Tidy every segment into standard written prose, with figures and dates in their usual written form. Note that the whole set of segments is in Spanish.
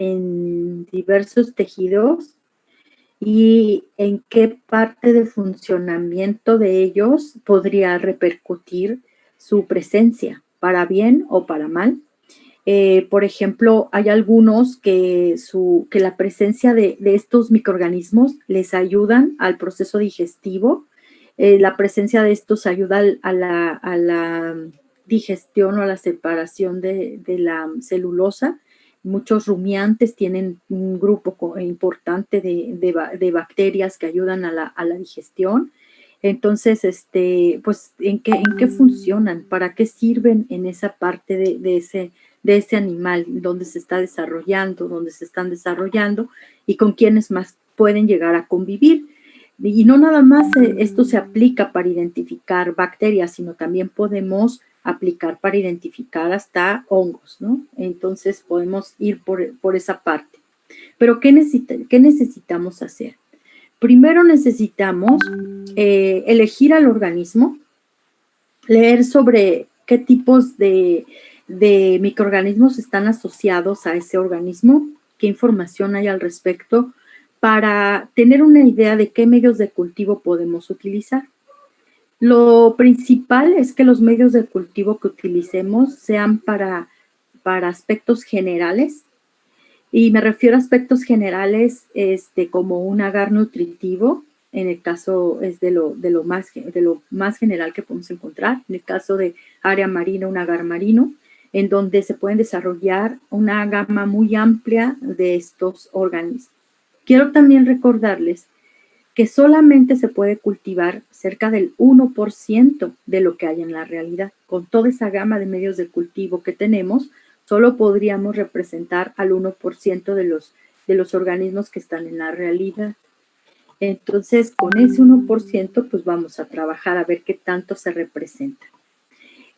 en diversos tejidos y en qué parte del funcionamiento de ellos podría repercutir su presencia, para bien o para mal. Por ejemplo, hay algunos que la presencia de estos microorganismos les ayudan al proceso digestivo. La presencia de estos ayuda a la digestión o a la separación de la celulosa. Muchos rumiantes tienen un grupo importante de bacterias que ayudan a la digestión. Entonces, pues, ¿en qué funcionan? ¿Para qué sirven en esa parte de ese animal, donde se está desarrollando, donde se están desarrollando y con quienes más pueden llegar a convivir? Y no nada más esto se aplica para identificar bacterias, sino también podemos aplicar para identificar hasta hongos, ¿no? Entonces podemos ir por esa parte. Pero ¿qué necesitamos hacer? Primero necesitamos elegir al organismo, leer sobre qué tipos de microorganismos están asociados a ese organismo, qué información hay al respecto, para tener una idea de qué medios de cultivo podemos utilizar. Lo principal es que los medios de cultivo que utilicemos sean para aspectos generales, y me refiero a aspectos generales como un agar nutritivo, en el caso es de lo más general que podemos encontrar. En el caso de área marina, un agar marino, en donde se pueden desarrollar una gama muy amplia de estos organismos. Quiero también recordarles que solamente se puede cultivar cerca del 1% de lo que hay en la realidad. Con toda esa gama de medios de cultivo que tenemos, solo podríamos representar al 1% de los organismos que están en la realidad. Entonces, con ese 1%, pues vamos a trabajar a ver qué tanto se representa.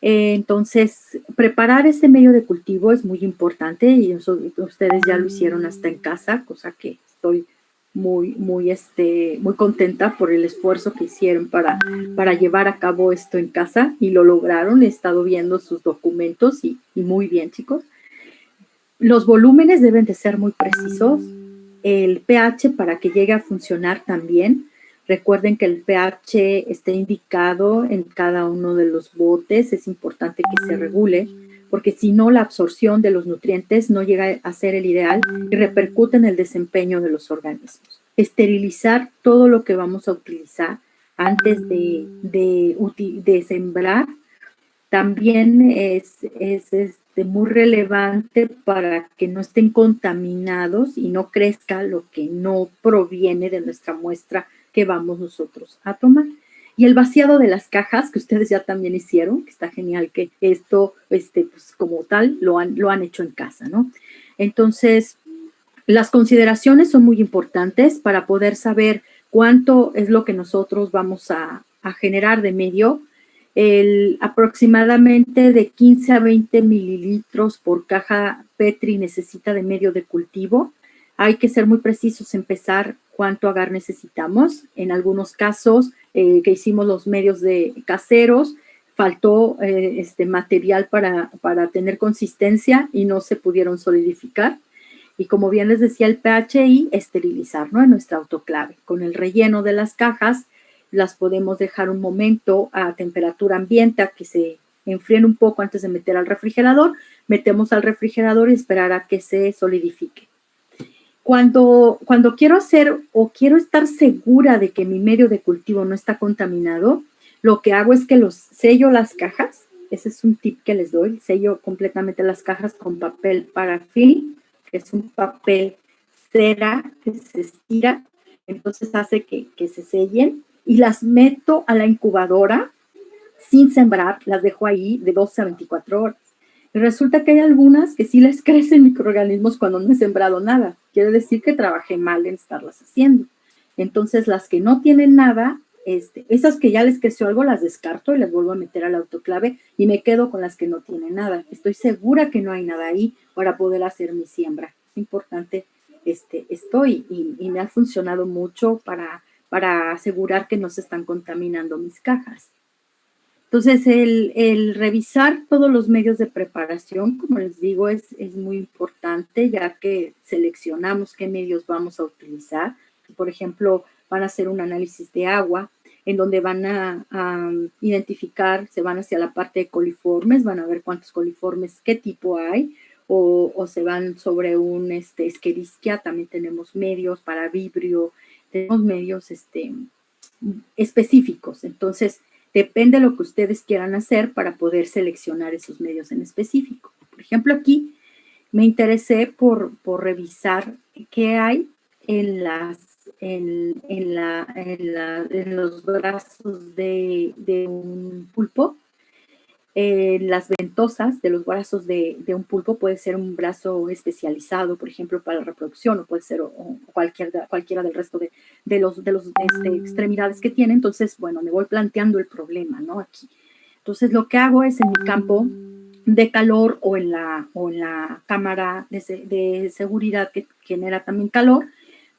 Entonces, preparar ese medio de cultivo es muy importante y ustedes ya lo hicieron hasta en casa, cosa que estoy muy contenta por el esfuerzo que hicieron para llevar a cabo esto en casa y lo lograron. He estado viendo sus documentos y muy bien, chicos. Los volúmenes deben de ser muy precisos. El pH para que llegue a funcionar también. Recuerden que el pH está indicado en cada uno de los botes. Es importante que se regule, porque si no, la absorción de los nutrientes no llega a ser el ideal y repercute en el desempeño de los organismos. Esterilizar todo lo que vamos a utilizar antes de sembrar también es muy relevante para que no estén contaminados y no crezca lo que no proviene de nuestra muestra que vamos nosotros a tomar. Y el vaciado de las cajas, que ustedes ya también hicieron, que está genial que esto, pues como tal, lo han hecho en casa, ¿no? Entonces, las consideraciones son muy importantes para poder saber cuánto es lo que nosotros vamos a generar de medio. Aproximadamente de 15 a 20 mililitros por caja Petri necesita de medio de cultivo. Hay que ser muy precisos en pesar cuánto agar necesitamos. En algunos casos que hicimos los medios de caseros, faltó material para tener consistencia y no se pudieron solidificar. Y como bien les decía, el pH y esterilizar, ¿no? En nuestra autoclave. Con el relleno de las cajas, las podemos dejar un momento a temperatura ambiente, a que se enfríen un poco antes de meter al refrigerador. Metemos al refrigerador y esperar a que se solidifique. Cuando quiero hacer o quiero estar segura de que mi medio de cultivo no está contaminado, lo que hago es que sello las cajas. Ese es un tip que les doy. Sello completamente las cajas con papel parafil, que es un papel cera que se estira, entonces hace que se sellen, y las meto a la incubadora sin sembrar, las dejo ahí de 12 a 24 horas. Y resulta que hay algunas que sí les crecen microorganismos cuando no he sembrado nada. Quiere decir que trabajé mal en estarlas haciendo. Entonces, las que no tienen nada, esas que ya les creció algo, las descarto y las vuelvo a meter al autoclave y me quedo con las que no tienen nada. Estoy segura que no hay nada ahí para poder hacer mi siembra. Es importante esto y me ha funcionado mucho para asegurar que no se están contaminando mis cajas. Entonces, el revisar todos los medios de preparación, como les digo, es muy importante, ya que seleccionamos qué medios vamos a utilizar. Por ejemplo, van a hacer un análisis de agua, en donde van a identificar, se van hacia la parte de coliformes, van a ver cuántos coliformes, qué tipo hay, o se van sobre un Escherichia, también tenemos medios para vibrio, tenemos medios específicos. Entonces, depende de lo que ustedes quieran hacer para poder seleccionar esos medios en específico. Por ejemplo, aquí me interesé por revisar qué hay en los brazos de un pulpo. Las ventosas de los brazos de un pulpo puede ser un brazo especializado, por ejemplo, para la reproducción, o puede ser cualquiera del resto de los extremidades que tiene. Entonces, bueno, me voy planteando el problema, ¿no? Aquí. Entonces, lo que hago es en mi campo de calor o en la cámara de seguridad que genera también calor,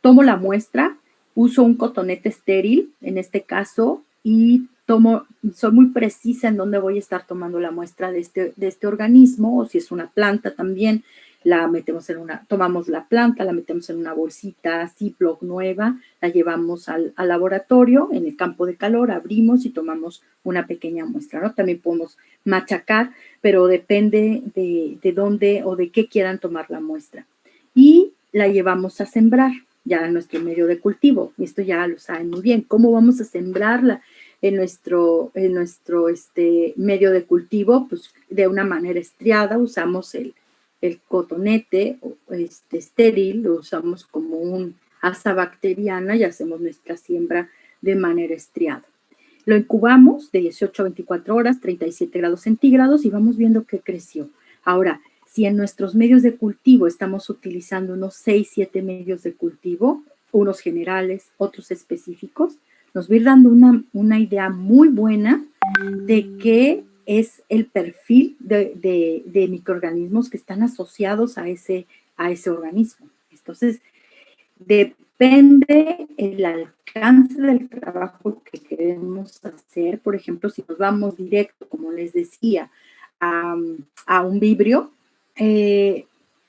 tomo la muestra, uso un cotonete estéril, en este caso, y soy muy precisa en dónde voy a estar tomando la muestra de este organismo, o si es una planta también, tomamos la planta, la metemos en una bolsita Ziploc nueva, la llevamos al laboratorio, en el campo de calor, abrimos y tomamos una pequeña muestra, ¿no? También podemos machacar, pero depende de dónde o de qué quieran tomar la muestra. Y la llevamos a sembrar ya en nuestro medio de cultivo. Esto ya lo saben muy bien. ¿Cómo vamos a sembrarla en nuestro medio de cultivo? Pues de una manera estriada, usamos el cotonete estéril, lo usamos como un asa bacteriana y hacemos nuestra siembra de manera estriada. Lo incubamos de 18 a 24 horas, 37 grados centígrados, y vamos viendo que creció. Ahora, si en nuestros medios de cultivo estamos utilizando unos 6, 7 medios de cultivo, unos generales, otros específicos, nos va a ir dando una idea muy buena de qué es el perfil de microorganismos que están asociados a ese organismo. Entonces, depende el alcance del trabajo que queremos hacer. Por ejemplo, si nos vamos directo, como les decía, a un vibrio,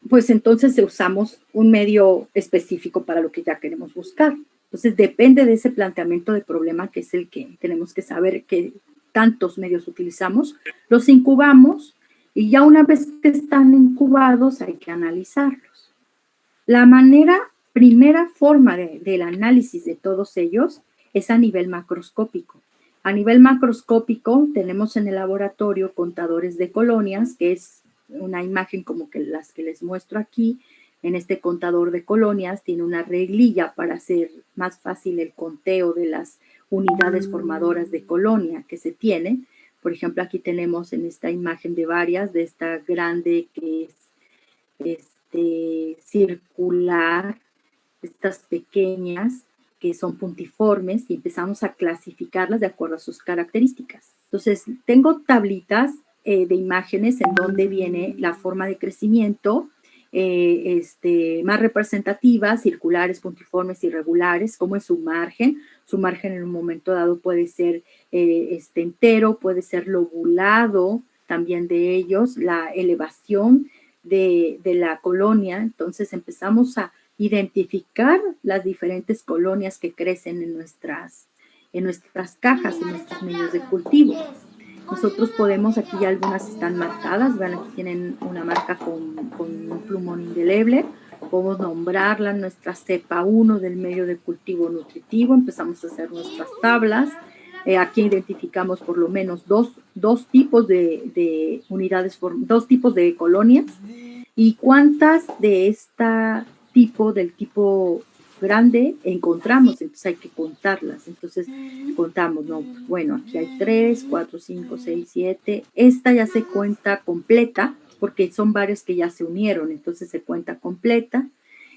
pues entonces usamos un medio específico para lo que ya queremos buscar. Entonces, depende de ese planteamiento de problema, que es el que tenemos que saber qué tantos medios utilizamos, los incubamos, y ya una vez que están incubados hay que analizarlos. La primera forma del análisis de todos ellos es a nivel macroscópico. A nivel macroscópico tenemos en el laboratorio contadores de colonias, que es una imagen como que las que les muestro aquí. En este contador de colonias tiene una reglilla para hacer más fácil el conteo de las unidades formadoras de colonia que se tiene. Por ejemplo, aquí tenemos en esta imagen de varias, de esta grande que es circular, estas pequeñas que son puntiformes, y empezamos a clasificarlas de acuerdo a sus características. Entonces, tengo tablitas de imágenes en donde viene la forma de crecimiento más representativa, circulares, puntiformes, irregulares, cómo es su margen. Su margen en un momento dado puede ser entero, puede ser lobulado también de ellos, la elevación de la colonia. Entonces empezamos a identificar las diferentes colonias que crecen en nuestras cajas, en nuestros medios de cultivo. Nosotros podemos, aquí ya algunas están marcadas, vean, aquí tienen una marca con un plumón indeleble, podemos nombrarla nuestra cepa 1 del medio de cultivo nutritivo, empezamos a hacer nuestras tablas. Aquí identificamos por lo menos dos tipos de unidades, dos tipos de colonias, y cuántas de del tipo grande encontramos. Entonces hay que contarlas. Entonces contamos, no, bueno, aquí hay 3, 4, 5, 6, 7. Esta ya se cuenta completa porque son varias que ya se unieron, entonces se cuenta completa.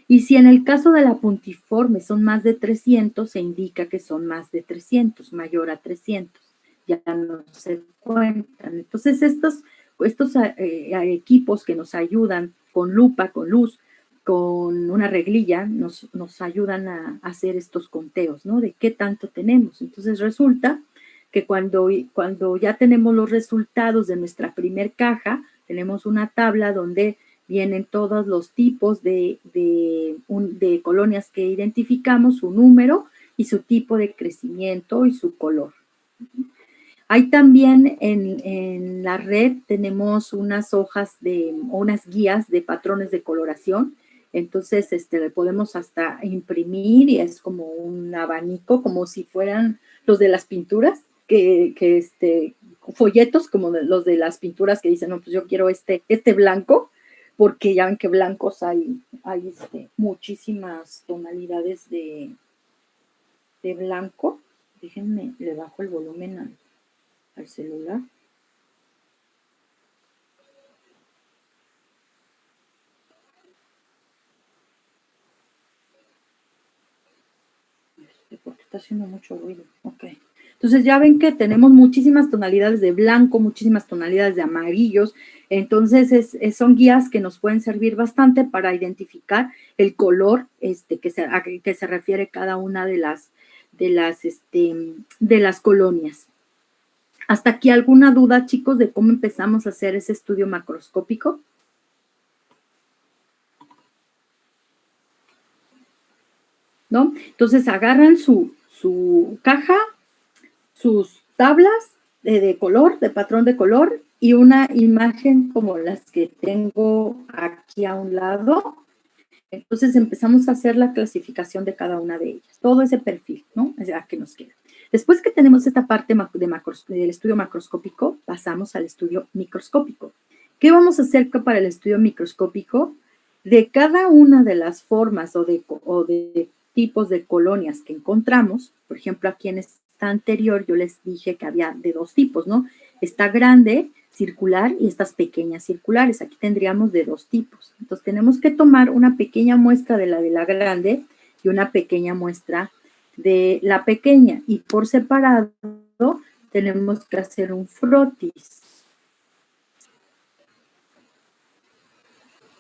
Y si en el caso de la puntiforme son más de 300, se indica que son más de 300, mayor a 300. Ya no se cuentan. Entonces estos equipos que nos ayudan con lupa, con luz, con una reglilla, nos ayudan a hacer estos conteos, ¿no? De qué tanto tenemos. Entonces resulta que cuando ya tenemos los resultados de nuestra primer caja, tenemos una tabla donde vienen todos los tipos de colonias que identificamos, su número y su tipo de crecimiento y su color. Hay también en la red, tenemos unas hojas o unas guías de patrones de coloración. Entonces, le podemos hasta imprimir y es como un abanico, como si fueran los de las pinturas, folletos como los de las pinturas que dicen, no, pues yo quiero este blanco, porque ya ven que blancos hay muchísimas tonalidades de blanco. Déjenme, le bajo el volumen al celular. Porque está haciendo mucho ruido. Ok. Entonces ya ven que tenemos muchísimas tonalidades de blanco, muchísimas tonalidades de amarillos. Entonces son guías que nos pueden servir bastante para identificar el color a que se refiere cada una de las colonias. ¿Hasta aquí alguna duda, chicos, de cómo empezamos a hacer ese estudio macroscópico? ¿No? Entonces agarran su caja, sus tablas de color, de patrón de color, y una imagen como las que tengo aquí a un lado. Entonces empezamos a hacer la clasificación de cada una de ellas, todo ese perfil, ¿no? O sea, que nos queda. Después que tenemos esta parte del estudio macroscópico, pasamos al estudio microscópico. ¿Qué vamos a hacer para el estudio microscópico? De cada una de las formas o de tipos de colonias que encontramos, por ejemplo, aquí en esta anterior yo les dije que había de dos tipos, ¿no? Esta grande, circular, y estas pequeñas circulares. Aquí tendríamos de dos tipos. Entonces tenemos que tomar una pequeña muestra de la grande y una pequeña muestra de la pequeña, y por separado tenemos que hacer un frotis.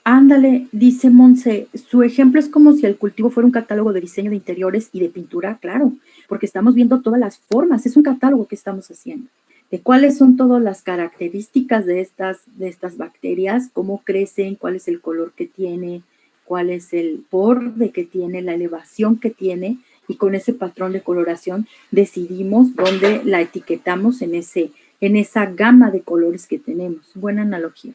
Ándale, dice Monse, su ejemplo es como si el cultivo fuera un catálogo de diseño de interiores y de pintura, claro, porque estamos viendo todas las formas, es un catálogo que estamos haciendo, de cuáles son todas las características de estas bacterias, cómo crecen, cuál es el color que tiene, cuál es el borde que tiene, la elevación que tiene, y con ese patrón de coloración decidimos dónde la etiquetamos en esa gama de colores que tenemos. Buena analogía.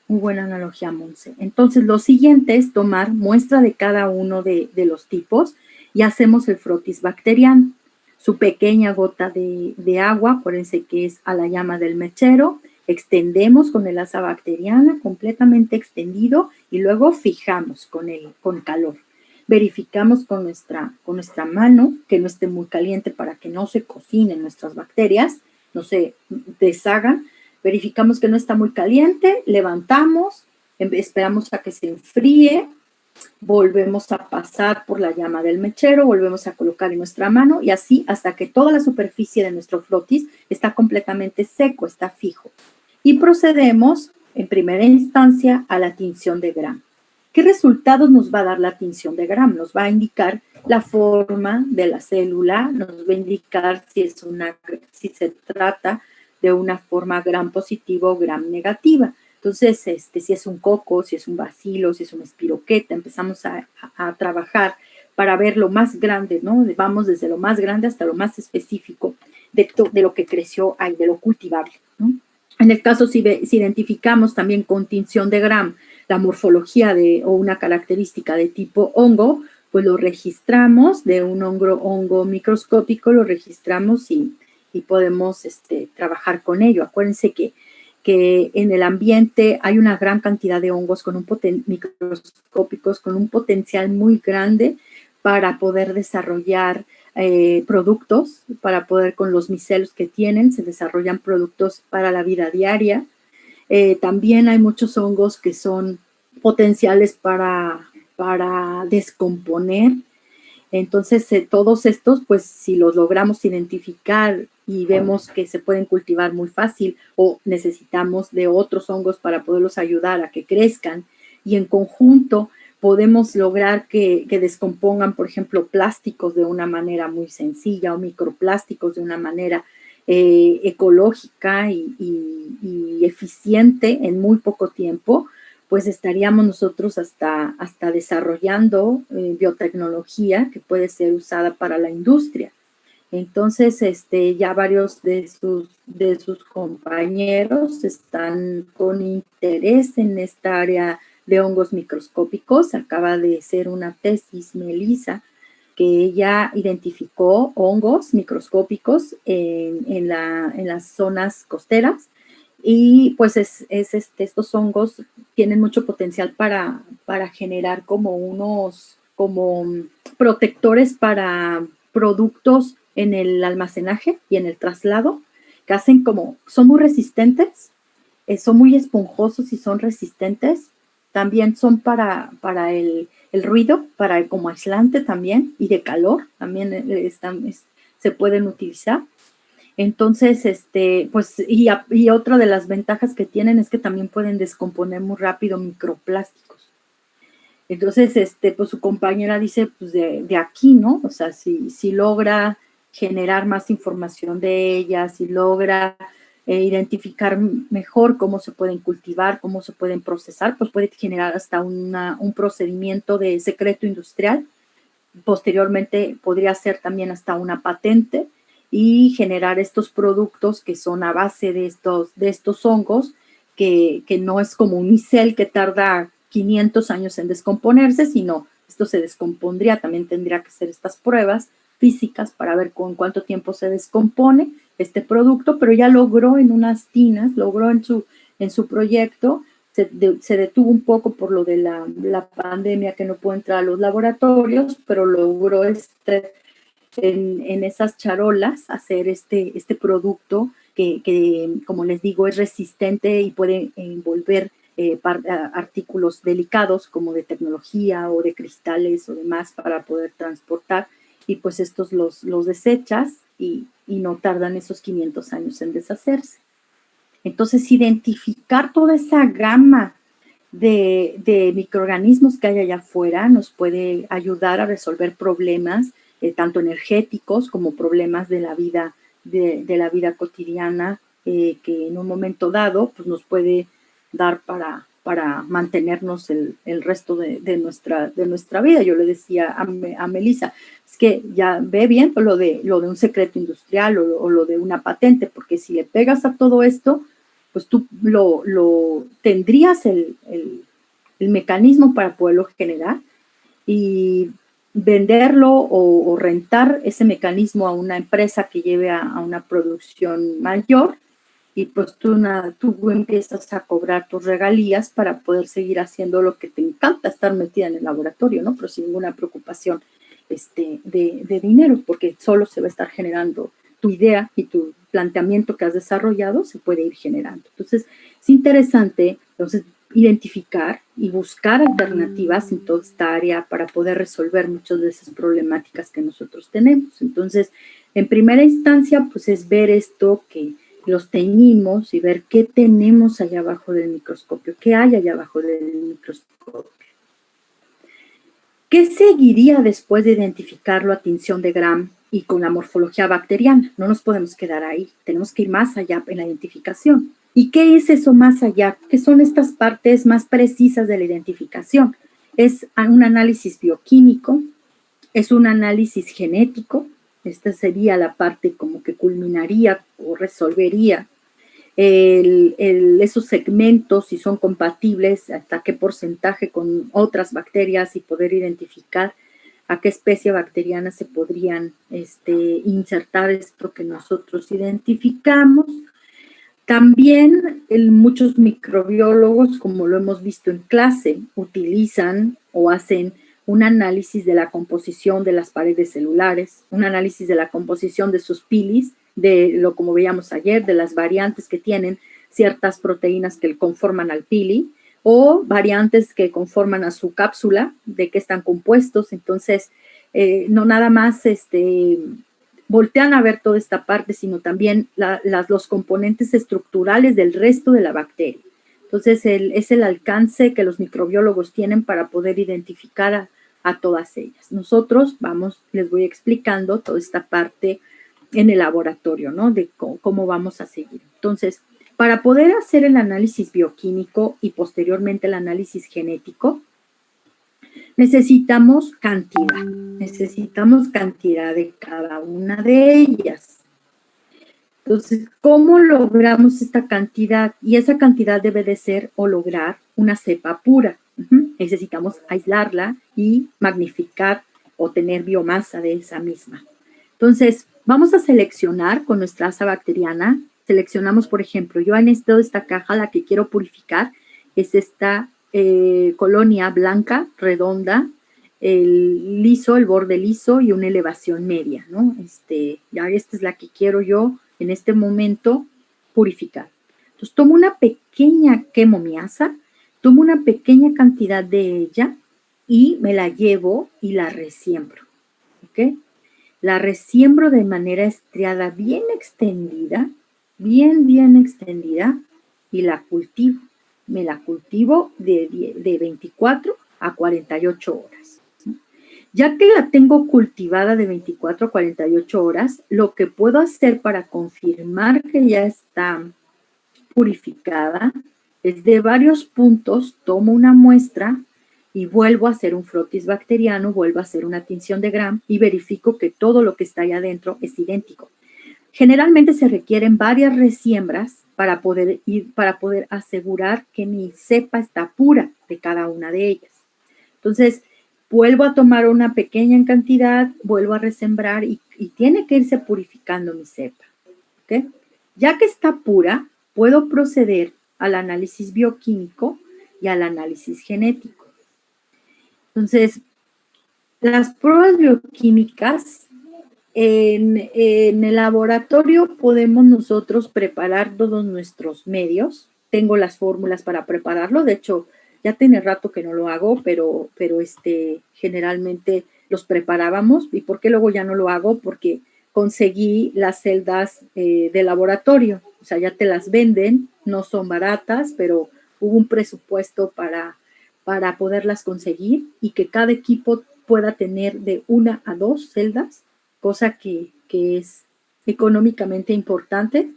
Muy buena analogía, Monse. Entonces, lo siguiente es tomar muestra de cada uno de los tipos y hacemos el frotis bacteriano. Su pequeña gota de agua, acuérdense que es a la llama del mechero, extendemos con el asa bacteriana completamente extendido y luego fijamos con calor. Verificamos con nuestra mano que no esté muy caliente para que no se cocinen nuestras bacterias, no se deshagan. Verificamos que no está muy caliente, levantamos, esperamos a que se enfríe, volvemos a pasar por la llama del mechero, volvemos a colocar en nuestra mano y así hasta que toda la superficie de nuestro frotis está completamente seco, está fijo. Y procedemos en primera instancia a la tinción de Gram. ¿Qué resultados nos va a dar la tinción de Gram? Nos va a indicar la forma de la célula, nos va a indicar si se trata de una forma gram positiva o gram negativa. Entonces, si es un coco, si es un bacilo, si es una espiroqueta, empezamos a trabajar para ver lo más grande, ¿no? Vamos desde lo más grande hasta lo más específico de lo que creció ahí, de lo cultivable, ¿no? En el caso, si identificamos también con tinción de Gram la morfología o una característica de tipo hongo, pues lo registramos de un hongo microscópico, lo registramos y podemos trabajar con ello. Acuérdense que en el ambiente hay una gran cantidad de hongos microscópicos con un potencial muy grande para poder desarrollar productos, para poder, con los micelos que tienen, se desarrollan productos para la vida diaria. También hay muchos hongos que son potenciales para descomponer. Entonces, todos estos, pues si los logramos identificar y vemos que se pueden cultivar muy fácil o necesitamos de otros hongos para poderlos ayudar a que crezcan y en conjunto podemos lograr que descompongan, por ejemplo, plásticos de una manera muy sencilla o microplásticos de una manera ecológica y eficiente en muy poco tiempo, pues estaríamos nosotros hasta desarrollando biotecnología que puede ser usada para la industria. Entonces, ya varios de sus compañeros están con interés en esta área de hongos microscópicos. Acaba de hacer una tesis, Melissa, que ella identificó hongos microscópicos en las zonas costeras y pues estos hongos tienen mucho potencial para generar como protectores para productos en el almacenaje y en el traslado, que hacen son muy resistentes, son muy esponjosos y son resistentes. También son para el ruido, como aislante también, y de calor, también se pueden utilizar. Entonces, pues, y otra de las ventajas que tienen es que también pueden descomponer muy rápido microplásticos. Entonces, pues su compañera dice, pues de aquí, ¿no? O sea, si logra generar más información de ellas, si logra identificar mejor cómo se pueden cultivar, cómo se pueden procesar, pues puede generar hasta un procedimiento de secreto industrial. Posteriormente podría ser también hasta una patente y generar estos productos que son a base de estos hongos, que no es como un micel que tarda 500 años en descomponerse, sino esto se descompondría, también tendría que hacer estas pruebas físicas para ver con cuánto tiempo se descompone este producto, pero ya logró en unas tinas, logró en su proyecto, se detuvo un poco por lo de la pandemia, que no pudo entrar a los laboratorios, pero logró en esas charolas hacer este producto que, como les digo, es resistente y puede envolver artículos delicados como de tecnología o de cristales o demás para poder transportar, y pues estos los desechas y no tardan esos 500 años en deshacerse. Entonces, identificar toda esa gama de microorganismos que hay allá afuera nos puede ayudar a resolver problemas tanto energéticos como problemas de la vida, de la vida cotidiana, que en un momento dado pues nos puede dar para mantenernos el resto de nuestra vida. Yo le decía a Melissa, es que ya ve bien lo de un secreto industrial o lo de una patente, porque si le pegas a todo esto, pues tú tendrías el mecanismo para poderlo generar y venderlo o rentar ese mecanismo a una empresa que lleve a una producción mayor, y pues tú empiezas a cobrar tus regalías para poder seguir haciendo lo que te encanta, estar metida en el laboratorio, ¿no? Pero sin ninguna preocupación de dinero, porque solo se va a estar generando tu idea y tu planteamiento que has desarrollado se puede ir generando. Entonces, es interesante identificar y buscar alternativas en toda esta área para poder resolver muchas de esas problemáticas que nosotros tenemos. Entonces, en primera instancia, pues es ver esto, que los teñimos y ver qué tenemos allá abajo del microscopio, qué hay allá abajo del microscopio. ¿Qué seguiría después de identificarlo a tinción de Gram y con la morfología bacteriana? No nos podemos quedar ahí, tenemos que ir más allá en la identificación. ¿Y qué es eso más allá? ¿Qué son estas partes más precisas de la identificación? Es un análisis bioquímico, es un análisis genético. Esta sería la parte como que culminaría o resolvería esos segmentos, si son compatibles, hasta qué porcentaje con otras bacterias, y poder identificar a qué especie bacteriana se podrían insertar esto que nosotros identificamos. También muchos microbiólogos, como lo hemos visto en clase, utilizan o hacen un análisis de la composición de las paredes celulares, un análisis de la composición de sus pilis, como veíamos ayer, de las variantes que tienen ciertas proteínas que conforman al pili, o variantes que conforman a su cápsula, de qué están compuestos. Entonces, no nada más voltean a ver toda esta parte, sino también los componentes estructurales del resto de la bacteria. Entonces, es el alcance que los microbiólogos tienen para poder identificar a todas ellas. Nosotros les voy explicando toda esta parte en el laboratorio, ¿no? De cómo vamos a seguir. Entonces, para poder hacer el análisis bioquímico y posteriormente el análisis genético, necesitamos cantidad de cada una de ellas. Entonces, ¿cómo logramos esta cantidad? Y esa cantidad debe de ser o lograr una cepa pura. Necesitamos aislarla y magnificar o tener biomasa de esa misma. Entonces, vamos a seleccionar con nuestra asa bacteriana. Seleccionamos, por ejemplo, yo en esta caja, la que quiero purificar es esta colonia blanca, redonda, el borde liso y una elevación media, ¿no? Ya esta es la que quiero yo en este momento purificar. Entonces, quemo mi asa, tomo una pequeña cantidad de ella y me la llevo y la resiembro, ¿ok? La resiembro de manera estriada, bien extendida, bien extendida, y la cultivo. Me la cultivo de 24 a 48 horas. Ya que la tengo cultivada de 24 a 48 horas, lo que puedo hacer para confirmar que ya está purificada es de varios puntos, tomo una muestra y vuelvo a hacer un frotis bacteriano, vuelvo a hacer una tinción de Gram y verifico que todo lo que está ahí adentro es idéntico. Generalmente se requieren varias resiembras para poder asegurar que mi cepa está pura de cada una de ellas. Entonces, vuelvo a tomar una pequeña cantidad, vuelvo a resembrar y tiene que irse purificando mi cepa, ¿ok? Ya que está pura, puedo proceder al análisis bioquímico y al análisis genético. Entonces, las pruebas bioquímicas, en el laboratorio podemos nosotros preparar todos nuestros medios. Tengo las fórmulas para prepararlo, de hecho, ya tiene rato que no lo hago, pero generalmente los preparábamos. ¿Y por qué luego ya no lo hago? Porque conseguí las celdas de laboratorio, o sea, ya te las venden, no son baratas, pero hubo un presupuesto para poderlas conseguir y que cada equipo pueda tener de 1 a 2 celdas, cosa que es económicamente importante.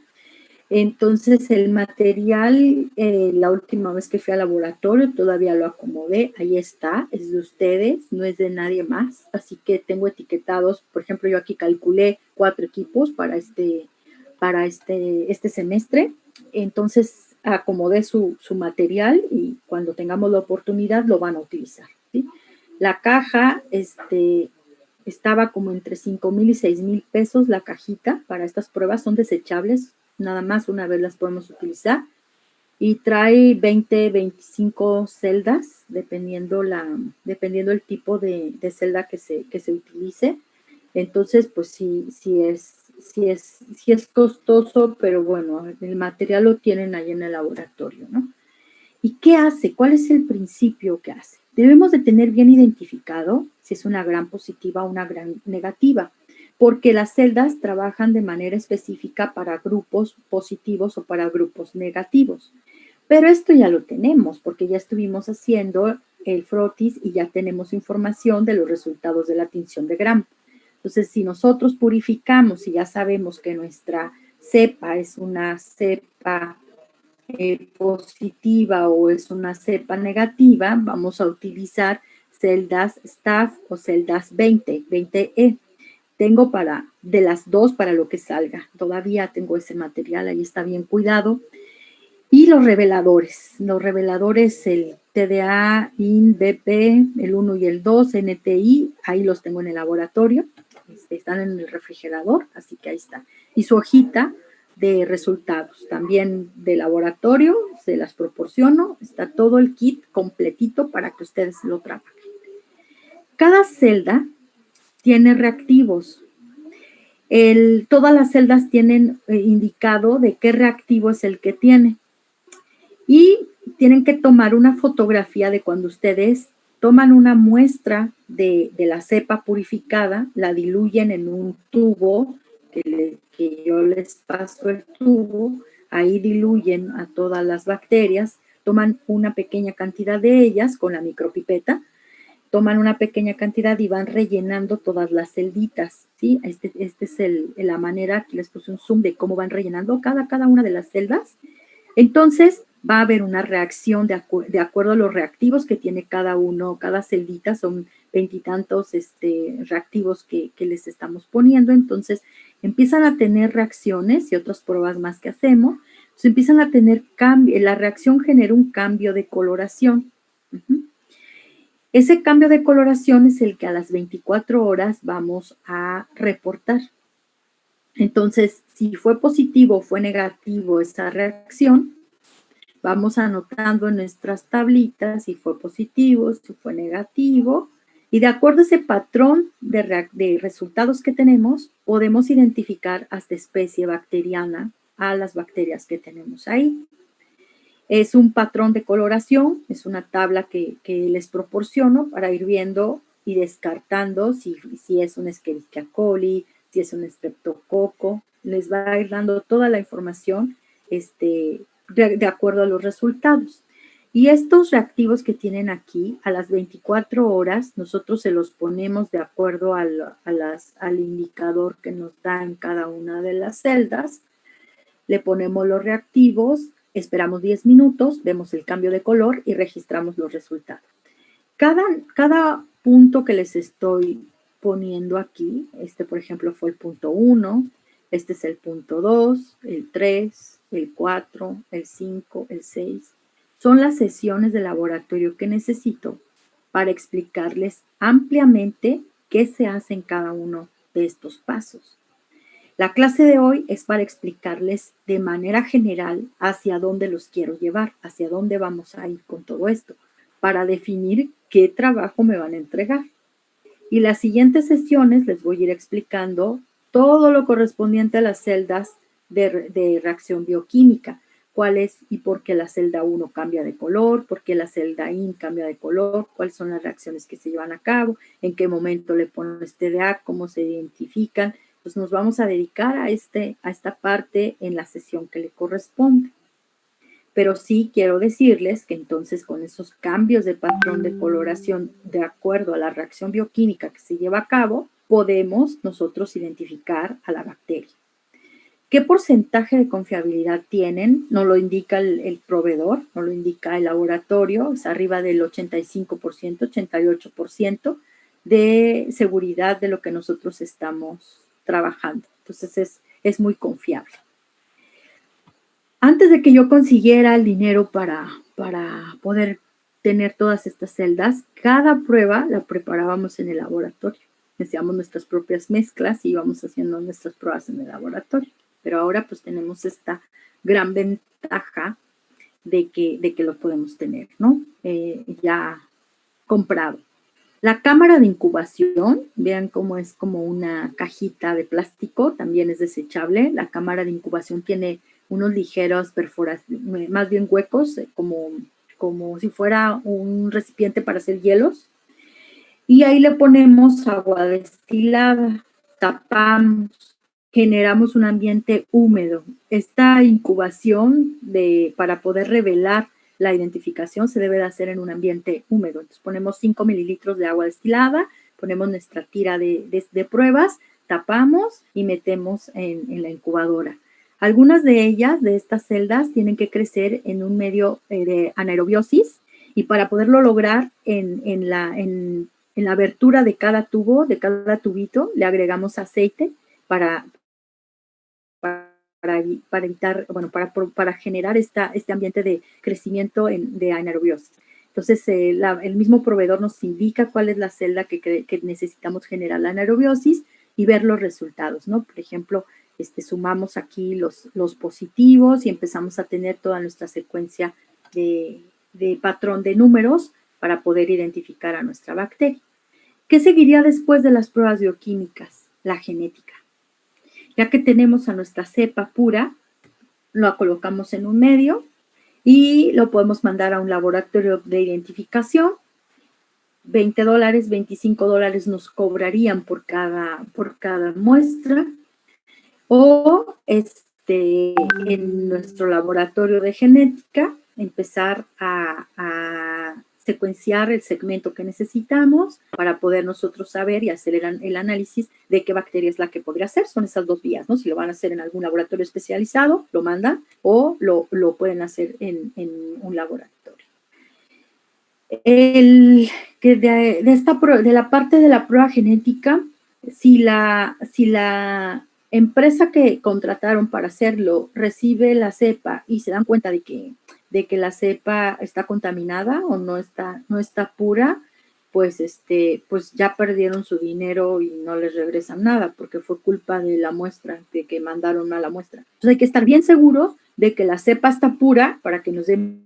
Entonces, el material, la última vez que fui al laboratorio, todavía lo acomodé, ahí está, es de ustedes, no es de nadie más, así que tengo etiquetados, por ejemplo, yo aquí calculé 4 equipos para este semestre, entonces acomodé su material y cuando tengamos la oportunidad lo van a utilizar, ¿sí? La caja, estaba como entre 5,000 y 6,000 pesos la cajita para estas pruebas, son desechables, nada más una vez las podemos utilizar, y trae 20, 25 celdas, dependiendo el tipo de celda que se utilice. Entonces, pues sí es costoso, pero bueno, el material lo tienen ahí en el laboratorio, ¿no? ¿Y qué hace? ¿Cuál es el principio que hace? Debemos de tener bien identificado si es una gran positiva o una gran negativa, porque las celdas trabajan de manera específica para grupos positivos o para grupos negativos. Pero esto ya lo tenemos, porque ya estuvimos haciendo el frotis y ya tenemos información de los resultados de la tinción de Gram. Entonces, si nosotros purificamos y ya sabemos que nuestra cepa es una cepa positiva o es una cepa negativa, vamos a utilizar celdas Staph o celdas 20E. Tengo de las dos para lo que salga. Todavía tengo ese material, ahí está bien cuidado. Y los reveladores, el TDA, IN, BP, el 1 y el 2, NTI, ahí los tengo en el laboratorio, están en el refrigerador, así que ahí está. Y su hojita de resultados, también de laboratorio, se las proporciono, está todo el kit completito para que ustedes lo trabajen. Cada celda tiene reactivos. Todas las celdas tienen indicado de qué reactivo es el que tiene. Y tienen que tomar una fotografía de cuando ustedes toman una muestra de la cepa purificada, la diluyen en un tubo, que yo les paso el tubo, ahí diluyen a todas las bacterias, toman una pequeña cantidad de ellas con la micropipeta, toman una pequeña cantidad y van rellenando todas las celditas, ¿sí? Este es la manera, aquí les puse un zoom de cómo van rellenando cada una de las celdas. Entonces, va a haber una reacción de acuerdo a los reactivos que tiene cada uno, cada celdita, son veintitantos reactivos que les estamos poniendo. Entonces, empiezan a tener reacciones y otras pruebas más que hacemos. Entonces, empiezan a tener cambio, la reacción genera un cambio de coloración. Ese cambio de coloración es el que a las 24 horas vamos a reportar. Entonces, si fue positivo o fue negativo esa reacción, vamos anotando en nuestras tablitas si fue positivo, si fue negativo, y de acuerdo a ese patrón de resultados que tenemos, podemos identificar hasta especie bacteriana a las bacterias que tenemos ahí. Es un patrón de coloración, es una tabla que les proporciono para ir viendo y descartando si es un Escherichia coli, si es un streptococo. Les va a ir dando toda la información de acuerdo a los resultados. Y estos reactivos que tienen aquí, a las 24 horas, nosotros se los ponemos de acuerdo al indicador que nos da en cada una de las celdas. Le ponemos los reactivos, esperamos 10 minutos, vemos el cambio de color y registramos los resultados. Cada punto que les estoy poniendo aquí, por ejemplo fue el punto 1, este es el punto 2, el 3, el 4, el 5, el 6. Son las sesiones de laboratorio que necesito para explicarles ampliamente qué se hace en cada uno de estos pasos. La clase de hoy es para explicarles de manera general hacia dónde los quiero llevar, hacia dónde vamos a ir con todo esto, para definir qué trabajo me van a entregar. Y las siguientes sesiones les voy a ir explicando todo lo correspondiente a las celdas de reacción bioquímica, cuál es y por qué la celda 1 cambia de color, por qué la celda IN cambia de color, cuáles son las reacciones que se llevan a cabo, en qué momento le ponen TDA, cómo se identifican. Pues nos vamos a dedicar a esta parte en la sesión que le corresponde. Pero sí quiero decirles que entonces con esos cambios de patrón de coloración de acuerdo a la reacción bioquímica que se lleva a cabo, podemos nosotros identificar a la bacteria. ¿Qué porcentaje de confiabilidad tienen? No lo indica el proveedor, no lo indica el laboratorio, es arriba del 85%, 88% de seguridad de lo que nosotros estamos trabajando. Entonces es muy confiable. Antes de que yo consiguiera el dinero para poder tener todas estas celdas, cada prueba la preparábamos en el laboratorio. Hacíamos nuestras propias mezclas y íbamos haciendo nuestras pruebas en el laboratorio. Pero ahora pues tenemos esta gran ventaja de que lo podemos tener, ¿no? Ya comprado. La cámara de incubación, vean cómo es como una cajita de plástico, también es desechable. La cámara de incubación tiene unos ligeros perforaciones, más bien huecos, como si fuera un recipiente para hacer hielos. Y ahí le ponemos agua destilada, tapamos, generamos un ambiente húmedo. Esta incubación para poder revelar la identificación se debe de hacer en un ambiente húmedo. Entonces ponemos 5 mililitros de agua destilada, ponemos nuestra tira de pruebas, tapamos y metemos en la incubadora. Algunas de ellas, de estas celdas, tienen que crecer en un medio de anaerobiosis y para poderlo lograr en la abertura de cada tubo, de cada tubito, le agregamos aceite para evitar, bueno, para generar este ambiente de crecimiento de anaerobiosis. Entonces, el mismo proveedor nos indica cuál es la celda que necesitamos generar la anaerobiosis y ver los resultados, ¿no? Por ejemplo, sumamos aquí los positivos y empezamos a tener toda nuestra secuencia de patrón de números para poder identificar a nuestra bacteria. ¿Qué seguiría después de las pruebas bioquímicas? La genética. Ya que tenemos a nuestra cepa pura, lo colocamos en un medio y lo podemos mandar a un laboratorio de identificación. $20, $25 nos cobrarían por cada muestra. O en nuestro laboratorio de genética empezar a secuenciar el segmento que necesitamos para poder nosotros saber y hacer el análisis de qué bacteria es la que podría ser. Son esas dos vías, ¿no? Si lo van a hacer en algún laboratorio especializado, lo mandan, o lo pueden hacer en un laboratorio. De la parte de la prueba genética, si la empresa que contrataron para hacerlo recibe la cepa y se dan cuenta de que la cepa está contaminada o no está pura, pues ya perdieron su dinero y no les regresan nada porque fue culpa de la muestra, de que mandaron mala muestra. Entonces hay que estar bien seguros de que la cepa está pura para que nos den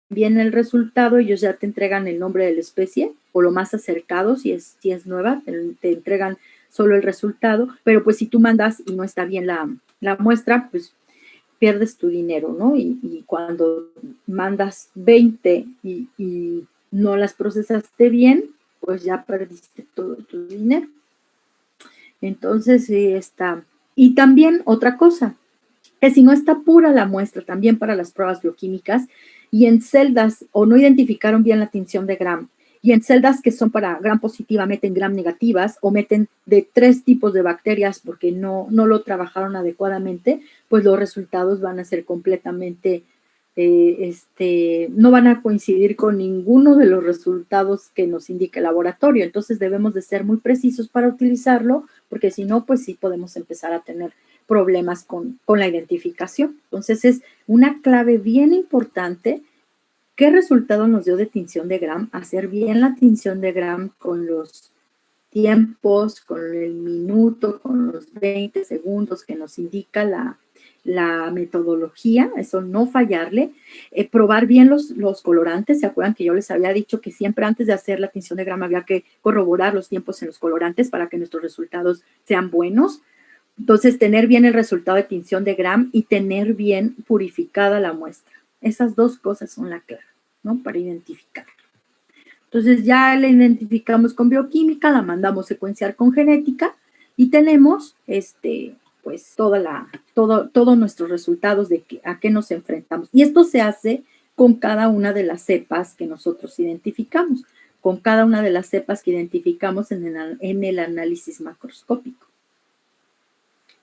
bien el resultado. Ellos ya te entregan el nombre de la especie o lo más acercado, si es nueva, te entregan solo el resultado, pero pues si tú mandas y no está bien la muestra, pues pierdes tu dinero, ¿no? Y cuando mandas 20 y no las procesaste bien, pues ya perdiste todo tu dinero. Entonces, sí está. Y también otra cosa, que si no está pura la muestra, también para las pruebas bioquímicas, y en celdas o no identificaron bien la tinción de Gram, y en celdas que son para Gram positiva meten Gram negativas o meten de 3 tipos de bacterias porque no lo trabajaron adecuadamente, pues los resultados van a ser completamente, no van a coincidir con ninguno de los resultados que nos indica el laboratorio. Entonces debemos de ser muy precisos para utilizarlo, porque si no, pues sí podemos empezar a tener problemas con la identificación. Entonces es una clave bien importante. ¿Qué resultado nos dio de tinción de Gram? Hacer bien la tinción de Gram con los tiempos, con el minuto, con los 20 segundos que nos indica la metodología, eso no fallarle. Probar bien los colorantes. ¿Se acuerdan que yo les había dicho que siempre antes de hacer la tinción de Gram había que corroborar los tiempos en los colorantes para que nuestros resultados sean buenos? Entonces, tener bien el resultado de tinción de Gram y tener bien purificada la muestra. Esas dos cosas son la clave, ¿no? Para identificar. Entonces, ya la identificamos con bioquímica, la mandamos secuenciar con genética y tenemos, pues, todos nuestros resultados de a qué nos enfrentamos. Y esto se hace con cada una de las cepas que nosotros identificamos, con cada una de las cepas que identificamos en el análisis macroscópico.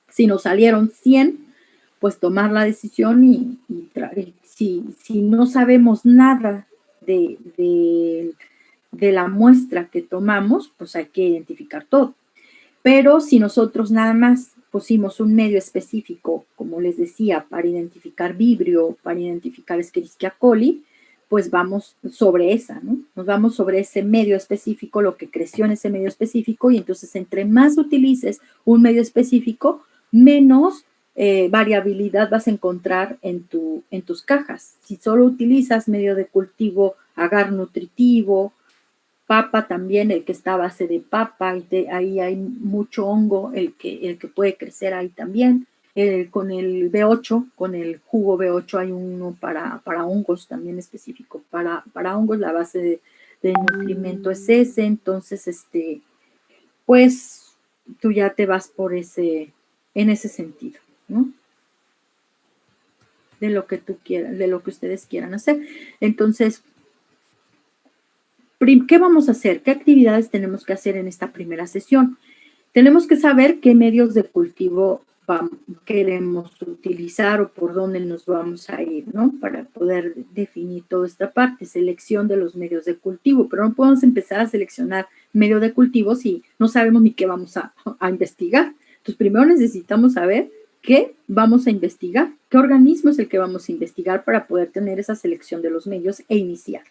Si nos salieron 100, pues tomar la decisión y si no sabemos nada de la muestra que tomamos, pues hay que identificar todo. Pero si nosotros nada más pusimos un medio específico, como les decía, para identificar Vibrio, para identificar Escherichia coli, pues vamos sobre esa, ¿no? Nos vamos sobre ese medio específico, lo que creció en ese medio específico, y entonces entre más utilices un medio específico, menos variabilidad vas a encontrar en tus cajas. Si solo utilizas medio de cultivo agar nutritivo, papa también, el que está a base de papa, ahí hay mucho hongo, el que puede crecer ahí también. Con el B8, con el jugo B8 hay uno para hongos también específico. Para hongos la base de nutrimento es ese, entonces pues tú ya te vas en ese sentido, ¿no? De lo que tú quieras, de lo que ustedes quieran hacer. Entonces, ¿qué vamos a hacer? ¿Qué actividades tenemos que hacer en esta primera sesión? Tenemos que saber qué medios de cultivo queremos utilizar o por dónde nos vamos a ir, ¿no? Para poder definir toda esta parte, selección de los medios de cultivo, pero no podemos empezar a seleccionar medio de cultivo si no sabemos ni qué vamos a investigar. Entonces, primero necesitamos saber qué vamos a investigar, qué organismo es el que vamos a investigar para poder tener esa selección de los medios e iniciar.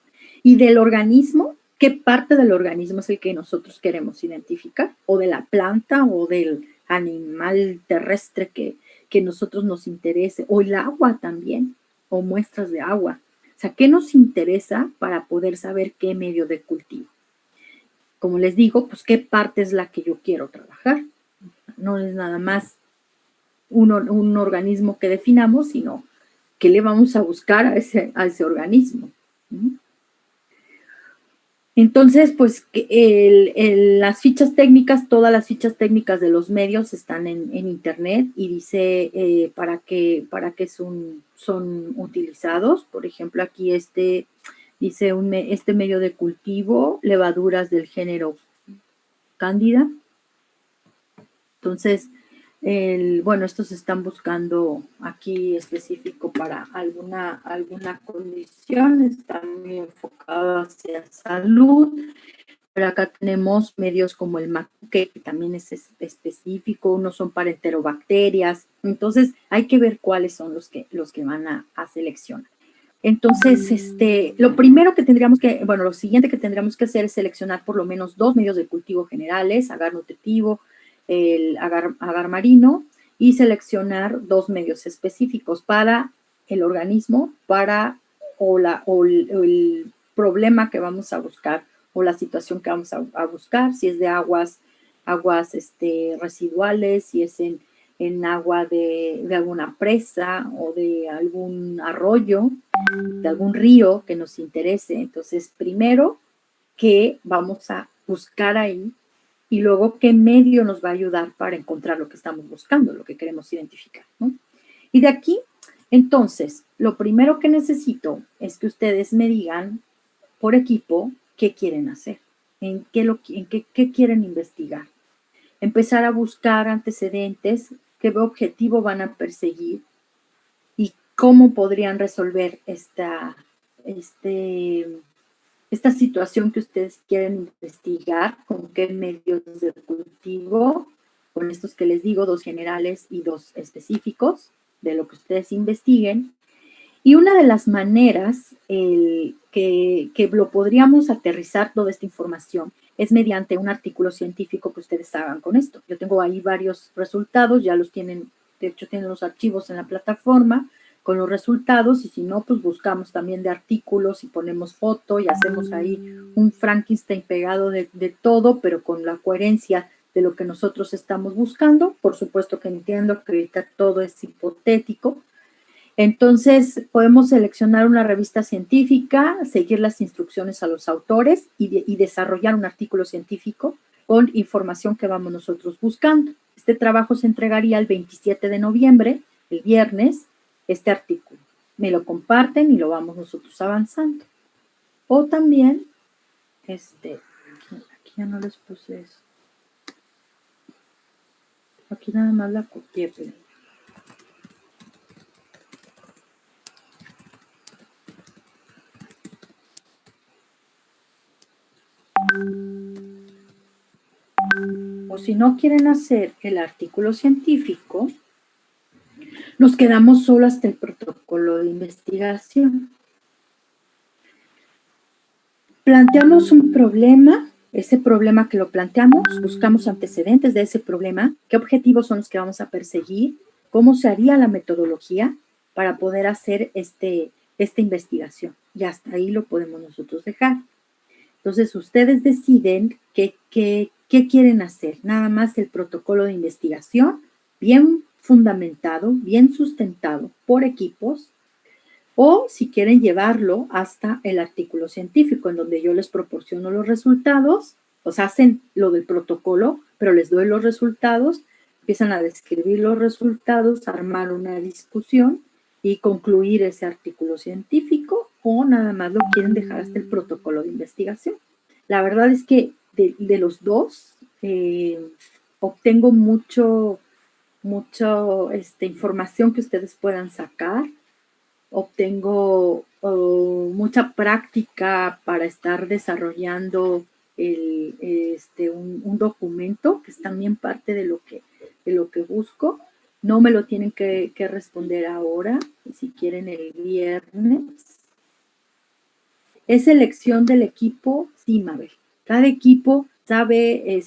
Y del organismo, ¿qué parte del organismo es el que nosotros queremos identificar? O de la planta o del animal terrestre que nosotros nos interese, o el agua también, o muestras de agua. O sea, ¿qué nos interesa para poder saber qué medio de cultivo? Como les digo, pues qué parte es la que yo quiero trabajar. No es nada más un organismo que definamos, sino qué le vamos a buscar a ese organismo. Entonces, pues las fichas técnicas, todas las fichas técnicas de los medios están en internet y dice para qué son utilizados. Por ejemplo, aquí dice este medio de cultivo, levaduras del género Cándida. Entonces, bueno, estos están buscando aquí específico para alguna condición, están muy enfocados hacia salud. Pero acá tenemos medios como el Macuque, que también es específico, unos son para enterobacterias. Entonces, hay que ver cuáles son los que van a seleccionar. Entonces, lo primero que tendríamos que, bueno, lo siguiente que tendríamos que hacer es seleccionar por lo menos 2 medios de cultivo generales, agar nutritivo, el agar marino, y seleccionar 2 medios específicos para el organismo, o el problema que vamos a buscar, o la situación que vamos a buscar, si es de aguas residuales, si es en agua de alguna presa o de algún arroyo, de algún río que nos interese. Entonces, primero, ¿qué vamos a buscar ahí? Y luego, ¿qué medio nos va a ayudar para encontrar lo que estamos buscando, lo que queremos identificar, ¿no? Y de aquí, entonces, lo primero que necesito es que ustedes me digan por equipo qué quieren hacer, en qué quieren investigar. Empezar a buscar antecedentes, qué objetivo van a perseguir y cómo podrían resolver esta situación que ustedes quieren investigar, con qué medios de cultivo, con estos que les digo, 2 generales y 2 específicos de lo que ustedes investiguen. Y una de las maneras que lo podríamos aterrizar toda esta información es mediante un artículo científico que ustedes hagan con esto. Yo tengo ahí varios resultados, ya los tienen, de hecho tienen los archivos en la plataforma con los resultados, y si no, pues buscamos también de artículos y ponemos foto y hacemos ahí un Frankenstein pegado de todo, pero con la coherencia de lo que nosotros estamos buscando. Por supuesto que entiendo que ahorita todo es hipotético. Entonces, podemos seleccionar una revista científica, seguir las instrucciones a los autores y desarrollar un artículo científico con información que vamos nosotros buscando. Este trabajo se entregaría el 27 de noviembre, el viernes, este artículo. Me lo comparten y lo vamos nosotros avanzando. O también, aquí ya no les puse eso. Aquí nada más la copié, pero o si no quieren hacer el artículo científico, nos quedamos solo hasta el protocolo de investigación. Planteamos un problema, ese problema que lo planteamos, buscamos antecedentes de ese problema, qué objetivos son los que vamos a perseguir, cómo se haría la metodología para poder hacer esta investigación. Y hasta ahí lo podemos nosotros dejar. Entonces, ustedes deciden qué quieren hacer. Nada más el protocolo de investigación, bien fundamentado, bien sustentado por equipos, o si quieren llevarlo hasta el artículo científico, en donde yo les proporciono los resultados, o sea, hacen lo del protocolo, pero les doy los resultados, empiezan a describir los resultados, armar una discusión y concluir ese artículo científico, o nada más lo quieren dejar hasta el protocolo de investigación. La verdad es que de los dos obtengo mucha información que ustedes puedan sacar. Obtengo mucha práctica para estar desarrollando un documento que es también parte de lo que busco. No me lo tienen que responder ahora, si quieren el viernes. Es elección del equipo, sí, Mabel. Cada equipo sabe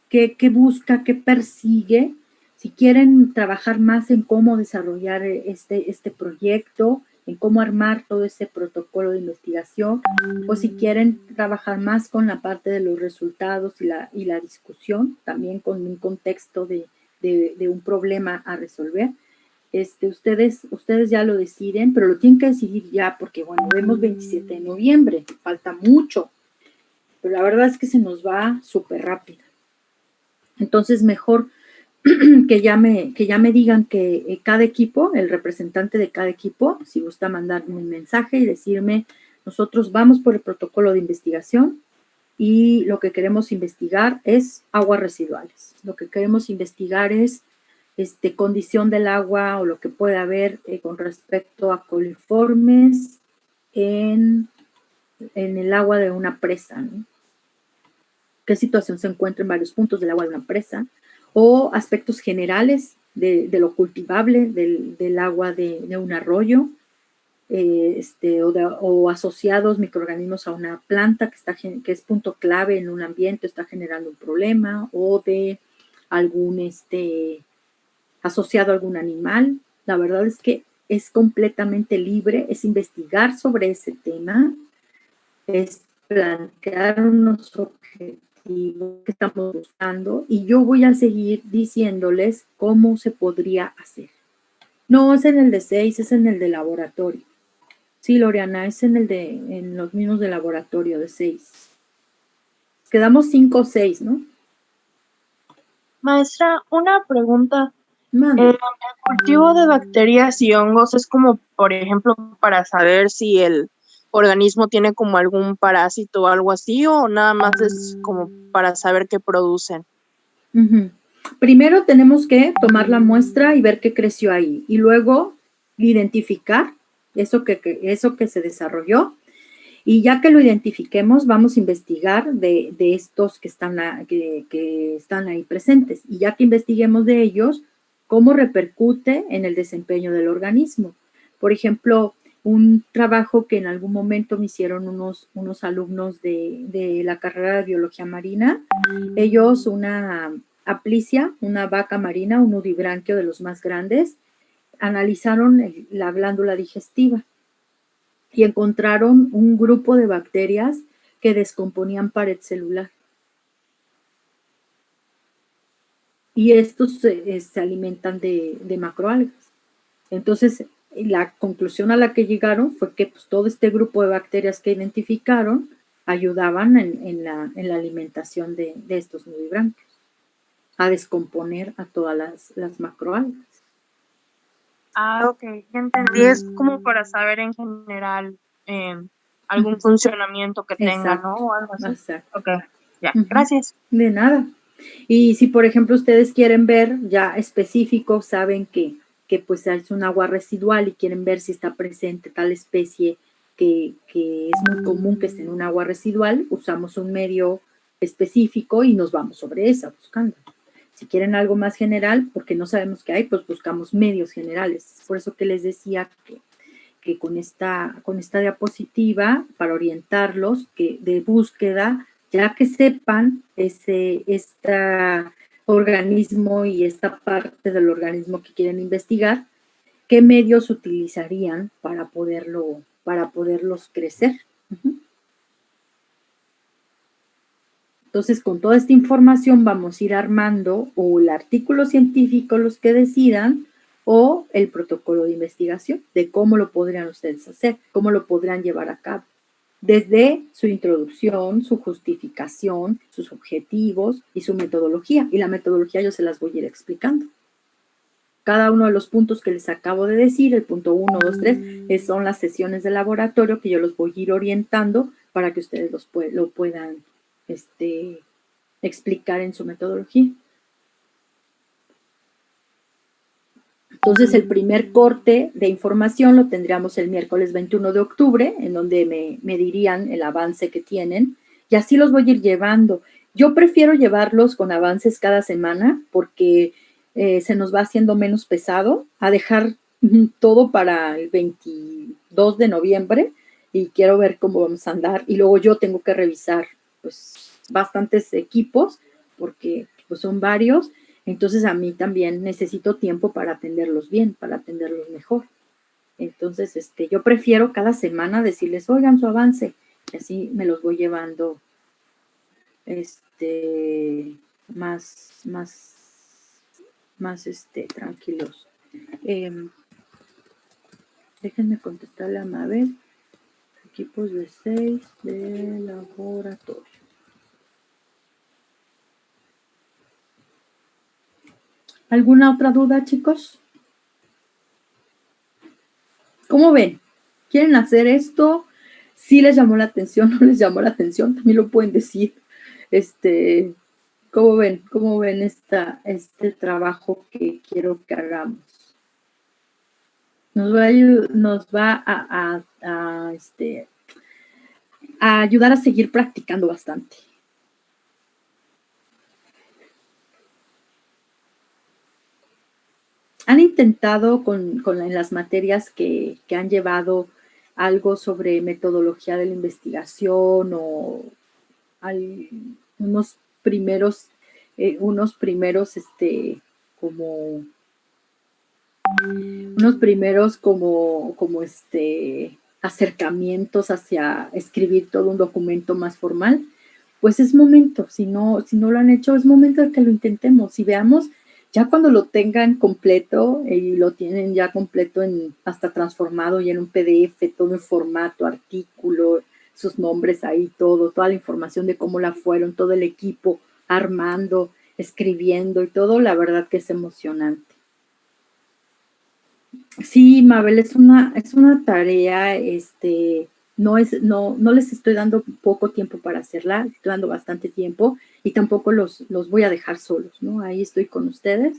qué busca, qué persigue. Si quieren trabajar más en cómo desarrollar este proyecto, en cómo armar todo ese protocolo de investigación, o si quieren trabajar más con la parte de los resultados y la discusión, también con un contexto de un problema a resolver. Ustedes ya lo deciden, pero lo tienen que decidir ya porque, bueno, vemos 27 de noviembre, falta mucho. pero la verdad es que se nos va súper rápido. Entonces, mejor que ya me digan que cada equipo, el representante de cada equipo, si gusta mandarme un mensaje y decirme, nosotros vamos por el protocolo de investigación y lo que queremos investigar es aguas residuales. Lo que queremos investigar es condición del agua o lo que puede haber con respecto a coliformes en el agua de una presa, ¿no? ¿Qué situación se encuentra en varios puntos del agua de una presa? O aspectos generales de lo cultivable del agua de un arroyo, o asociados microorganismos a una planta que es punto clave en un ambiente, está generando un problema, o de algún asociado a algún animal. La verdad es que es completamente libre, es investigar sobre ese tema, es plantear unos objetivos que estamos buscando y yo voy a seguir diciéndoles cómo se podría hacer. No, es en el de 6, es en el de laboratorio. Sí, Loriana, es en los mismos de laboratorio de 6. Quedamos 5 o 6, ¿no? Maestra, una pregunta. Mande. El cultivo de bacterias y hongos es como, por ejemplo, para saber si el organismo tiene como algún parásito o algo así, o nada más es como para saber qué producen. Primero tenemos que tomar la muestra y ver qué creció ahí y luego identificar eso que se desarrolló, y ya que lo identifiquemos vamos a investigar de estos que están ahí presentes, y ya que investiguemos de ellos, cómo repercute en el desempeño del organismo. Por ejemplo, un trabajo que en algún momento me hicieron unos alumnos de la carrera de biología marina, ellos una aplicia, una vaca marina, un nudibranquio de los más grandes, analizaron la glándula digestiva y encontraron un grupo de bacterias que descomponían pared celular. Y estos se alimentan de macroalgas. Entonces, la conclusión a la que llegaron fue que pues, todo este grupo de bacterias que identificaron ayudaban en la alimentación de estos nudibranquios a descomponer a todas las macroalgas. Ah, ok, ya entendí. Es como para saber en general algún funcionamiento que tenga, ¿no? O algo así. Exacto. Ok, ya, gracias. De nada. Y si, por ejemplo, ustedes quieren ver ya específico, saben que pues es un agua residual y quieren ver si está presente tal especie que es muy común que esté en un agua residual, usamos un medio específico y nos vamos sobre esa buscando. Si quieren algo más general, porque no sabemos qué hay, pues buscamos medios generales. Por eso que les decía que con esta diapositiva, para orientarlos, que de búsqueda, ya que sepan este organismo y esta parte del organismo que quieren investigar, qué medios utilizarían para poderlos crecer. Entonces, con toda esta información vamos a ir armando o el artículo científico, los que decidan, o el protocolo de investigación de cómo lo podrían ustedes hacer, cómo lo podrían llevar a cabo. Desde su introducción, su justificación, sus objetivos y su metodología. Y la metodología yo se las voy a ir explicando. Cada uno de los puntos que les acabo de decir, el punto 1, 2, 3, son las sesiones de laboratorio que yo los voy a ir orientando para que ustedes lo puedan explicar en su metodología. Entonces, el primer corte de información lo tendríamos el miércoles 21 de octubre, en donde me dirían el avance que tienen, y así los voy a ir llevando. Yo prefiero llevarlos con avances cada semana, porque se nos va haciendo menos pesado, a dejar todo para el 22 de noviembre, y quiero ver cómo vamos a andar, y luego yo tengo que revisar, pues, bastantes equipos, porque pues, son varios. Entonces a mí también necesito tiempo para atenderlos bien, para atenderlos mejor. Entonces, yo prefiero cada semana decirles, oigan su avance, y así me los voy llevando más tranquilos. Déjenme contestarle a Mabel. Equipos de 6 de laboratorio. ¿Alguna otra duda, chicos? ¿Cómo ven? ¿Quieren hacer esto? ¿Sí les llamó la atención? ¿No les llamó la atención? También lo pueden decir. ¿Cómo ven? ¿Cómo ven este trabajo que quiero que hagamos? Nos va a ayudar a seguir practicando bastante. ¿Han intentado en las materias que han llevado algo sobre metodología de la investigación o unos primeros acercamientos hacia escribir todo un documento más formal? Pues es momento, si no lo han hecho, es momento de que lo intentemos y veamos ya cuando lo tengan completo y lo tienen ya completo hasta transformado y en un PDF, todo en formato, artículo, sus nombres ahí, toda la información de cómo la fueron, todo el equipo armando, escribiendo y todo, la verdad que es emocionante. Sí, Mabel, es una tarea, no les estoy dando poco tiempo para hacerla, estoy dando bastante tiempo y tampoco los voy a dejar solos, ¿no? Ahí estoy con ustedes,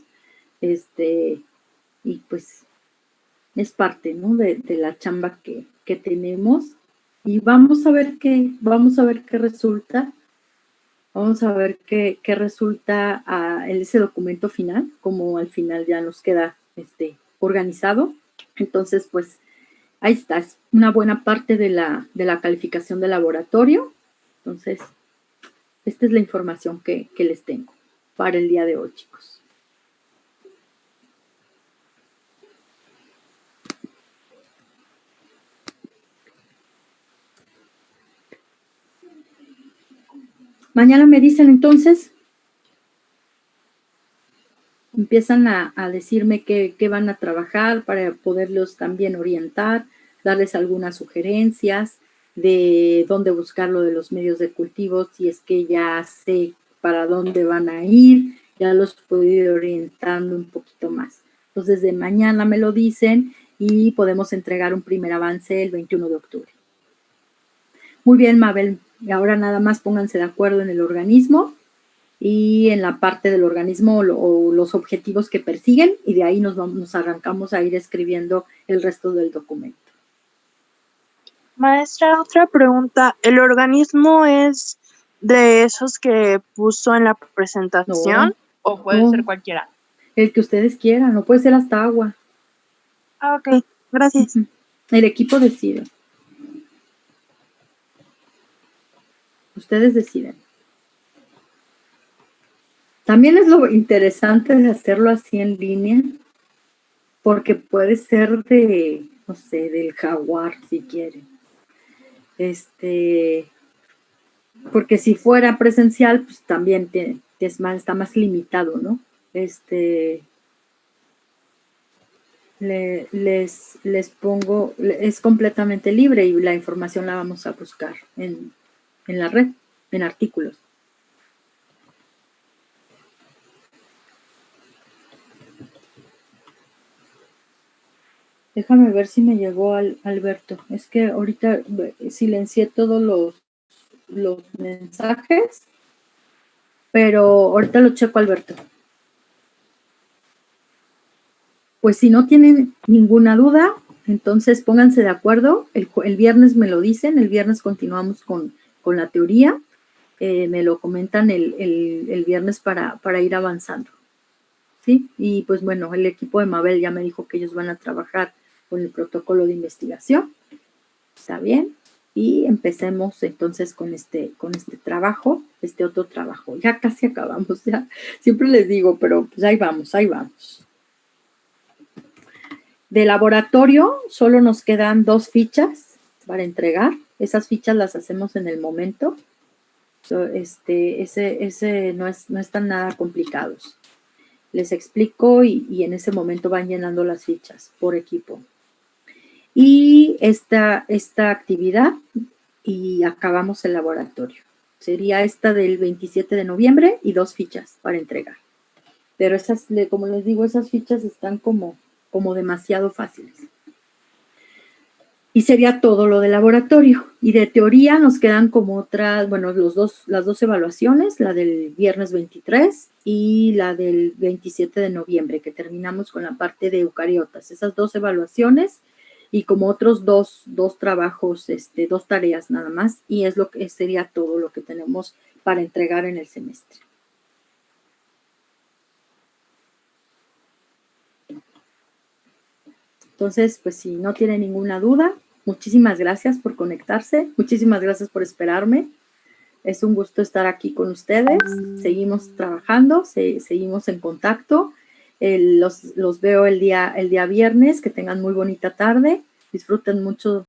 y pues es parte, ¿no? De la chamba que tenemos y vamos a ver qué resulta, vamos a ver qué resulta ese documento final, como al final ya nos queda organizado. Entonces, pues ahí está, es una buena parte de la calificación de laboratorio. Entonces, esta es la información que les tengo para el día de hoy, chicos. Mañana me dicen entonces, empiezan a decirme qué van a trabajar para poderlos también orientar, darles algunas sugerencias de dónde buscar lo de los medios de cultivo, si es que ya sé para dónde van a ir, ya los puedo ir orientando un poquito más. Entonces, de mañana me lo dicen y podemos entregar un primer avance el 21 de octubre. Muy bien, Mabel. Y ahora nada más pónganse de acuerdo en el organismo y en la parte del organismo o los objetivos que persiguen y de ahí nos arrancamos a ir escribiendo el resto del documento. Maestra, otra pregunta. ¿El organismo es de esos que puso en la presentación o puede ser cualquiera? El que ustedes quieran, no puede ser hasta agua. Ah, ok, gracias. El equipo decide. Ustedes deciden. También es lo interesante de hacerlo así en línea, porque puede ser no sé, del jaguar, si quieren. Porque si fuera presencial, pues también está más limitado, ¿no? Les pongo, es completamente libre y la información la vamos a buscar en la red, en artículos. Déjame ver si me llegó Alberto. Es que ahorita silencié todos los mensajes, pero ahorita lo checo, Alberto. Pues si no tienen ninguna duda, entonces pónganse de acuerdo. El viernes me lo dicen, el viernes continuamos con la teoría. Me lo comentan el viernes para ir avanzando. ¿Sí? Y pues bueno, el equipo de Mabel ya me dijo que ellos van a trabajar con el protocolo de investigación. Está bien. Y empecemos entonces con este trabajo, otro trabajo. Ya casi acabamos, ya siempre les digo, pero pues ahí vamos, ahí vamos. De laboratorio solo nos quedan 2 fichas para entregar. Esas fichas las hacemos en el momento. Ese no están nada complicados. Les explico y en ese momento van llenando las fichas por equipo. Y esta actividad y acabamos el laboratorio. Sería esta del 27 de noviembre y 2 fichas para entregar. pero esas, como les digo, esas fichas están como demasiado fáciles. Y sería todo lo de laboratorio. Y de teoría nos quedan como otras, bueno, las dos evaluaciones, la del viernes 23 y la del 27 de noviembre, que terminamos con la parte de eucariotas. Esas dos evaluaciones y como otros dos trabajos, dos tareas nada más. Y es lo que sería todo lo que tenemos para entregar en el semestre. Entonces, pues si no tiene ninguna duda, muchísimas gracias por conectarse, muchísimas gracias por esperarme. Es un gusto estar aquí con ustedes. Seguimos trabajando, seguimos en contacto. Los veo el día viernes. Que tengan muy bonita tarde. Disfruten mucho